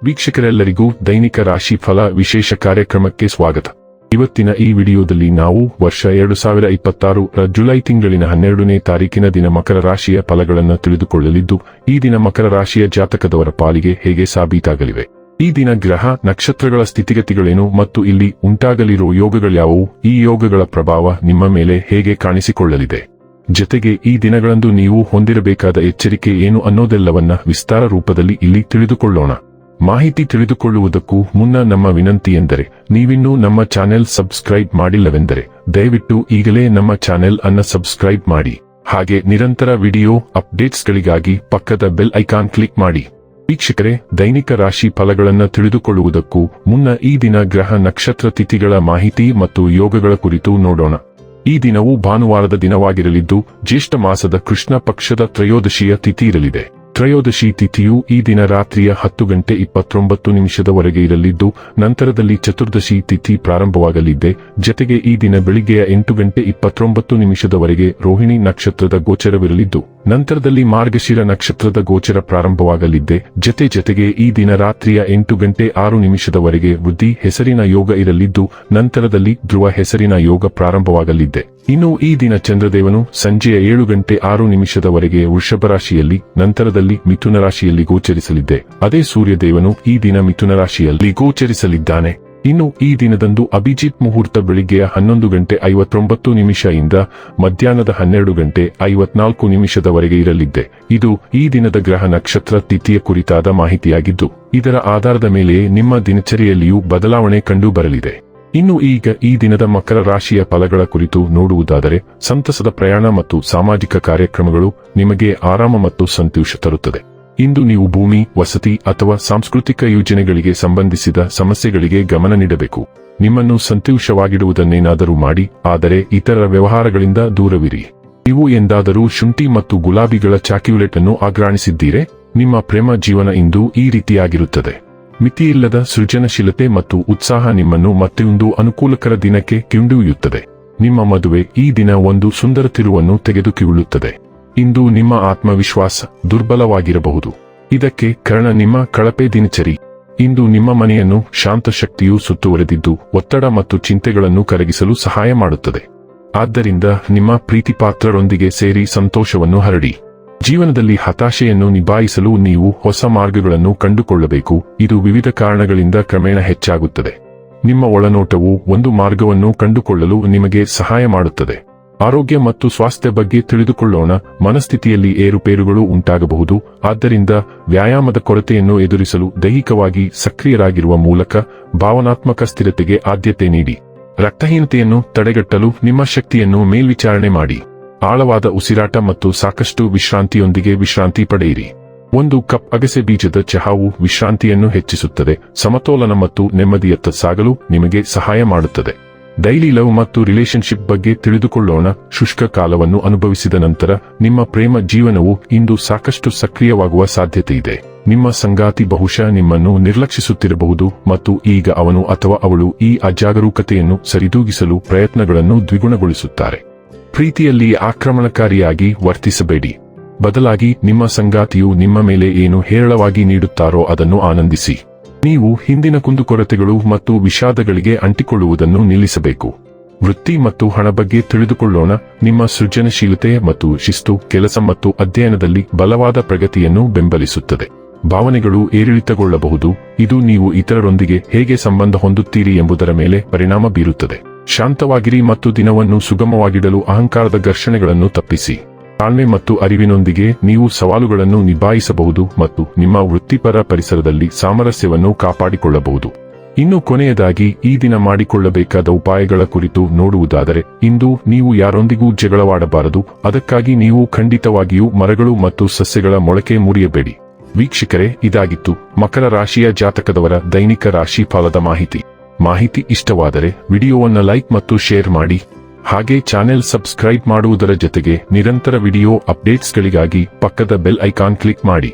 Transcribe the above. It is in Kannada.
ವೀಕ್ಷಕರೆಲ್ಲರಿಗೂ ದೈನಿಕ ರಾಶಿ ಫಲ ವಿಶೇಷ ಕಾರ್ಯಕ್ರಮಕ್ಕೆ ಸ್ವಾಗತ. ಇವತ್ತಿನ ಈ ವಿಡಿಯೋದಲ್ಲಿ ನಾವು ವರ್ಷ 2026 ರ ಜುಲೈ ತಿಂಗಳಿನ 12ನೇ ತಾರೀಕಿನ ದಿನ ಮಕರ ರಾಶಿಯ ಫಲಗಳನ್ನು ತಿಳಿದುಕೊಳ್ಳಲಿದ್ದು, ಈ ದಿನ ಮಕರ ರಾಶಿಯ ಜಾತಕದವರ ಪಾಲಿಗೆ ಹೇಗೆ ಸಾಬೀತಾಗಲಿವೆ, ಈ ದಿನ ಗ್ರಹ ನಕ್ಷತ್ರಗಳ ಸ್ಥಿತಿಗತಿಗಳೇನು ಮತ್ತು ಇಲ್ಲಿ ಉಂಟಾಗಲಿರುವ ಯೋಗಗಳ್ಯಾವುವು, ಈ ಯೋಗಗಳ ಪ್ರಭಾವ ನಿಮ್ಮ ಮೇಲೆ ಹೇಗೆ ಕಾಣಿಸಿಕೊಳ್ಳಲಿದೆ, ಜೊತೆಗೆ ಈ ದಿನಗಳಂದು ನೀವು ಹೊಂದಿರಬೇಕಾದ ಎಚ್ಚರಿಕೆ ಏನು ಅನ್ನೋದೆಲ್ಲವನ್ನ ವಿಸ್ತಾರ ರೂಪದಲ್ಲಿ ಇಲ್ಲಿ ತಿಳಿದುಕೊಳ್ಳೋಣ. ಮಾಹಿತಿ ತಿಳಿದುಕೊಳ್ಳುವುದಕ್ಕೂ ಮುನ್ನ ನಮ್ಮ ವಿನಂತಿ ಎಂದರೆ, ನೀವಿನ್ನೂ ನಮ್ಮ ಚಾನೆಲ್ ಸಬ್ಸ್ಕ್ರೈಬ್ ಮಾಡಿಲ್ಲವೆಂದರೆ ದಯವಿಟ್ಟು ಈಗಲೇ ನಮ್ಮ ಚಾನೆಲ್ ಅನ್ನು ಸಬ್ಸ್ಕ್ರೈಬ್ ಮಾಡಿ. ಹಾಗೆ ನಿರಂತರ ವಿಡಿಯೋ ಅಪ್ಡೇಟ್ಸ್ಗಳಿಗಾಗಿ ಪಕ್ಕದ ಬೆಲ್ ಐಕಾನ್ ಕ್ಲಿಕ್ ಮಾಡಿ. ವೀಕ್ಷಕರೇ, ದೈನಿಕ ರಾಶಿ ಫಲಗಳನ್ನು ತಿಳಿದುಕೊಳ್ಳುವುದಕ್ಕೂ ಮುನ್ನ ಈ ದಿನ ಗ್ರಹ ನಕ್ಷತ್ರ ತಿಥಿಗಳ ಮಾಹಿತಿ ಮತ್ತು ಯೋಗಗಳ ಕುರಿತು ನೋಡೋಣ. ಈ ದಿನವು ಭಾನುವಾರದ ದಿನವಾಗಿರಲಿದ್ದು, ಜ್ಯೇಷ್ಠ ಮಾಸದ ಕೃಷ್ಣ ಪಕ್ಷದ ತ್ರಯೋದಶಿಯ ತಿಥಿ ಇರಲಿದೆ. ತ್ರಯೋದಶಿ ತಿಥಿಯು ಈ ದಿನ ರಾತ್ರಿಯ 10:29 ಇರಲಿದ್ದು, ನಂತರದಲ್ಲಿ ಚತುರ್ದಶಿ ತಿಥಿ ಪ್ರಾರಂಭವಾಗಲಿದೆ. ಜತೆಗೆ ಈ ದಿನ ಬೆಳಿಗ್ಗೆಯ 8:29 ರೋಹಿಣಿ ನಕ್ಷತ್ರದ ಗೋಚರವಿರಲಿದ್ದು, ನಂತರದಲ್ಲಿ ಮಾರ್ಗಶಿರ ನಕ್ಷತ್ರದ ಗೋಚರ ಪ್ರಾರಂಭವಾಗಲಿದೆ. ಜತೆಗೆ ಈ ದಿನ ರಾತ್ರಿಯ 8:06 ವೃದ್ಧಿ ಹೆಸರಿನ ಯೋಗ ಇರಲಿದ್ದು, ನಂತರದಲ್ಲಿ ಧ್ರುವ ಹೆಸರಿನ ಯೋಗ ಪ್ರಾರಂಭವಾಗಲಿದೆ. ಇನ್ನು ಈ ದಿನ ಚಂದ್ರದೇವನು ಸಂಜೆಯ 7:06 ವೃಷಭ ರಾಶಿಯಲ್ಲಿ, ನಂತರದಲ್ಲಿ ಮಿಥುನ ರಾಶಿಯಲ್ಲಿ ಗೋಚರಿಸಲಿದೆ. ಅದೇ ಸೂರ್ಯದೇವನು ಈ ದಿನ ಮಿಥುನ ರಾಶಿಯಲ್ಲಿ ಗೋಚರಿಸಲಿದ್ದಾನೆ. ಇನ್ನು ಈ ದಿನದಂದು ಅಭಿಜಿತ್ ಮುಹೂರ್ತ ಬೆಳಿಗ್ಗೆಯ 11:59 ಇಂದ ಮಧ್ಯಾಹ್ನದ 12:54 ಇರಲಿದೆ. ಇದು ಈ ದಿನದ ಗ್ರಹ ನಕ್ಷತ್ರ ತಿಥಿಯ ಕುರಿತಾದ ಮಾಹಿತಿಯಾಗಿದ್ದು, ಇದರ ಆಧಾರದ ಮೇಲೆ ನಿಮ್ಮ ದಿನಚರಿಯಲ್ಲಿಯೂ ಬದಲಾವಣೆ ಕಂಡು ಬರಲಿದೆ. ಇನ್ನು ಈಗ ಈ ದಿನದ ಮಕರ ರಾಶಿಯ ಫಲಗಳ ಕುರಿತು ನೋಡುವುದಾದರೆ, ಸಂತಸದ ಪ್ರಯಾಣ ಮತ್ತು ಸಾಮಾಜಿಕ ಕಾರ್ಯಕ್ರಮಗಳು ನಿಮಗೆ ಆರಾಮ ಮತ್ತು ಸಂತೋಷ ತರುತ್ತದೆ. ಇಂದು ನೀವು ಭೂಮಿ, ವಸತಿ ಅಥವಾ ಸಾಂಸ್ಕೃತಿಕ ಯೋಜನೆಗಳಿಗೆ ಸಂಬಂಧಿಸಿದ ಸಮಸ್ಯೆಗಳಿಗೆ ಗಮನ ನೀಡಬೇಕು. ನಿಮ್ಮನ್ನು ಸಂತೋಷವಾಗಿಡುವುದನ್ನೇನಾದರೂ ಮಾಡಿ, ಆದರೆ ಇತರ ವ್ಯವಹಾರಗಳಿಂದ ದೂರವಿರಿ. ನೀವು ಎಂದಾದರೂ ಶುಂಠಿ ಮತ್ತು ಗುಲಾಬಿಗಳ ಚಾಕ್ಯುಲೇಟ್ ಅನ್ನು ಆಘ್ರಾಣಿಸಿದ್ದೀರೆ? ನಿಮ್ಮ ಪ್ರೇಮ ಜೀವನ ಇಂದು ಈ ರೀತಿಯಾಗಿರುತ್ತದೆ. ಮಿತಿಯಿಲ್ಲದ ಸೃಜನಶೀಲತೆ ಮತ್ತು ಉತ್ಸಾಹ ನಿಮ್ಮನ್ನು ಮತ್ತೊಂದು ಅನುಕೂಲಕರ ದಿನಕ್ಕೆ ಕೊಂಡೊಯ್ಯುತ್ತದೆ. ನಿಮ್ಮ ಮದುವೆ ಈ ದಿನ ಒಂದು ಸುಂದರ ತಿರುವನ್ನು ತೆಗೆದುಕೊಳ್ಳುತ್ತದೆ. ಇಂದು ನಿಮ್ಮ ಆತ್ಮವಿಶ್ವಾಸ ದುರ್ಬಲವಾಗಿರಬಹುದು. ಇದಕ್ಕೆ ಕಾರಣ ನಿಮ್ಮ ಕಳಪೆ ದಿನಚರಿ. ಇಂದು ನಿಮ್ಮ ಮನೆಯನ್ನು ಶಾಂತ ಶಕ್ತಿಯು ಸುತ್ತುವರೆದಿದ್ದು, ಒತ್ತಡ ಮತ್ತು ಚಿಂತೆಗಳನ್ನು ಕರಗಿಸಲು ಸಹಾಯ ಮಾಡುತ್ತದೆ. ಆದ್ದರಿಂದ ನಿಮ್ಮ ಪ್ರೀತಿಪಾತ್ರರೊಂದಿಗೆ ಸೇರಿ ಸಂತೋಷವನ್ನು ಹರಡಿ. ಜೀವನದಲ್ಲಿ ಹತಾಶೆಯನ್ನು ನಿಭಾಯಿಸಲು ನೀವು ಹೊಸ ಮಾರ್ಗಗಳನ್ನು ಕಂಡುಕೊಳ್ಳಬೇಕು. ಇದು ವಿವಿಧ ಕಾರಣಗಳಿಂದ ಕ್ರಮೇಣ ಹೆಚ್ಚಾಗುತ್ತದೆ. ನಿಮ್ಮ ಒಳನೋಟವು ಒಂದು ಮಾರ್ಗವನ್ನು ಕಂಡುಕೊಳ್ಳಲು ನಿಮಗೆ ಸಹಾಯ ಮಾಡುತ್ತದೆ. ಆರೋಗ್ಯ ಮತ್ತು ಸ್ವಾಸ್ಥ್ಯ ಬಗ್ಗೆ ತಿಳಿದುಕೊಳ್ಳೋಣ. ಮನಸ್ಥಿತಿಯಲ್ಲಿ ಏರುಪೇರುಗಳು ಉಂಟಾಗಬಹುದು. ಆದ್ದರಿಂದ ವ್ಯಾಯಾಮದ ಕೊರತೆಯನ್ನು ಎದುರಿಸಲು ದೈಹಿಕವಾಗಿ ಸಕ್ರಿಯರಾಗಿರುವ ಮೂಲಕ ಭಾವನಾತ್ಮಕ ಸ್ಥಿರತೆಗೆ ಆದ್ಯತೆ ನೀಡಿ. ರಕ್ತಹೀನತೆಯನ್ನು ತಡೆಗಟ್ಟಲು ನಿಮ್ಮ ಶಕ್ತಿಯನ್ನು ಮೇಲ್ವಿಚಾರಣೆ ಮಾಡಿ. ಆಳವಾದ ಉಸಿರಾಟ ಮತ್ತು ಸಾಕಷ್ಟು ವಿಶ್ರಾಂತಿಯೊಂದಿಗೆ ವಿಶ್ರಾಂತಿ ಪಡೆಯಿರಿ. 1 ಕಪ್ ಅಗಸೆ ಬೀಜದ ಚಹಾವು ವಿಶ್ರಾಂತಿಯನ್ನು ಹೆಚ್ಚಿಸುತ್ತದೆ, ಸಮತೋಲನ ಮತ್ತು ನೆಮ್ಮದಿಯತ್ತ ಸಾಗಲು ನಿಮಗೆ ಸಹಾಯ ಮಾಡುತ್ತದೆ. ಡೈಲಿ ಲವ್ ಮತ್ತು ರಿಲೇಶನ್ಶಿಪ್ ಬಗ್ಗೆ ತಿಳಿದುಕೊಳ್ಳೋಣ. ಶುಷ್ಕ ಕಾಲವನ್ನು ಅನುಭವಿಸಿದ ನಂತರ ನಿಮ್ಮ ಪ್ರೇಮ ಜೀವನವು ಇಂದು ಸಾಕಷ್ಟು ಸಕ್ರಿಯವಾಗುವ ಸಾಧ್ಯತೆಯಿದೆ. ನಿಮ್ಮ ಸಂಗಾತಿ ಬಹುಶಃ ನಿಮ್ಮನ್ನು ನಿರ್ಲಕ್ಷಿಸುತ್ತಿರಬಹುದು ಮತ್ತು ಈಗ ಅವನು ಅಥವಾ ಅವಳು ಈ ಅಜಾಗರೂಕತೆಯನ್ನು ಸರಿದೂಗಿಸಲು ಪ್ರಯತ್ನಗಳನ್ನು ದ್ವಿಗುಣಗೊಳಿಸುತ್ತಾರೆ. ಪ್ರೀತಿಯಲ್ಲಿ ಆಕ್ರಮಣಕಾರಿಯಾಗಿ ವರ್ತಿಸಬೇಡಿ. ಬದಲಾಗಿ ನಿಮ್ಮ ಸಂಗಾತಿಯು ನಿಮ್ಮ ಮೇಲೆ ಏನು ಹೇರಳವಾಗಿ ನೀಡುತ್ತಾರೋ ಅದನ್ನು ಆನಂದಿಸಿ. ನೀವು ಹಿಂದಿನ ಕುಂದುಕೊರತೆಗಳು ಮತ್ತು ವಿಷಾದಗಳಿಗೆ ಅಂಟಿಕೊಳ್ಳುವುದನ್ನು ನಿಲ್ಲಿಸಬೇಕು. ವೃತ್ತಿ ಮತ್ತು ಹಣ ಬಗ್ಗೆ ತಿಳಿದುಕೊಳ್ಳೋಣ. ನಿಮ್ಮ ಸೃಜನಶೀಲತೆ ಮತ್ತು ಶಿಸ್ತು ಕೆಲಸ ಮತ್ತು ಅಧ್ಯಯನದಲ್ಲಿ ಬಲವಾದ ಪ್ರಗತಿಯನ್ನು ಬೆಂಬಲಿಸುತ್ತದೆ. ಭಾವನೆಗಳು ಏರಿಳಿತಗೊಳ್ಳಬಹುದು. ಇದು ನೀವು ಇತರರೊಂದಿಗೆ ಹೇಗೆ ಸಂಬಂಧ ಹೊಂದುತ್ತೀರಿ ಎಂಬುದರ ಮೇಲೆ ಪರಿಣಾಮ ಬೀರುತ್ತದೆ. ಶಾಂತವಾಗಿರಿ ಮತ್ತು ದಿನವನ್ನು ಸುಗಮವಾಗಿಡಲು ಅಹಂಕಾರದ ಘರ್ಷಣೆಗಳನ್ನು ತಪ್ಪಿಸಿ. ತಾಳ್ಮೆ ಮತ್ತು ಅರಿವಿನೊಂದಿಗೆ ನೀವು ಸವಾಲುಗಳನ್ನು ನಿಭಾಯಿಸಬಹುದು ಮತ್ತು ನಿಮ್ಮ ವೃತ್ತಿಪರ ಪರಿಸರದಲ್ಲಿ ಸಾಮರಸ್ಯವನ್ನು ಕಾಪಾಡಿಕೊಳ್ಳಬಹುದು. ಇನ್ನು ಕೊನೆಯದಾಗಿ ಈ ದಿನ ಮಾಡಿಕೊಳ್ಳಬೇಕಾದ ಉಪಾಯಗಳ ಕುರಿತು ನೋಡುವುದಾದರೆ, ಇಂದು ನೀವು ಯಾರೊಂದಿಗೂ ಜಗಳವಾಡಬಾರದು. ಅದಕ್ಕಾಗಿ ನೀವು ಖಂಡಿತವಾಗಿಯೂ ಮರಗಳು ಮತ್ತು ಸಸ್ಯಗಳ ಮೊಳಕೆ ಮುರಿಯಬೇಡಿ. ವೀಕ್ಷಕರೇ, ಇದಾಗಿತ್ತು ಮಕರ ರಾಶಿಯ ಜಾತಕದವರ ದೈನಿಕ ರಾಶಿ ಫಲದ ಮಾಹಿತಿ ಇಷ್ಟವಾದರೆ ವಿಡಿಯೋವನ್ನು ಲೈಕ್ ಮತ್ತು ಶೇರ್ ಮಾಡಿ. ಹಾಗೆ ಚಾನೆಲ್ ಸಬ್ಸ್ಕ್ರೈಬ್ ಮಾಡುವುದರ ಜೊತೆಗೆ ನಿರಂತರ ವಿಡಿಯೋ ಅಪ್ಡೇಟ್ಸ್ಗಳಿಗಾಗಿ ಪಕ್ಕದ ಬೆಲ್ ಐಕಾನ್ ಕ್ಲಿಕ್ ಮಾಡಿ.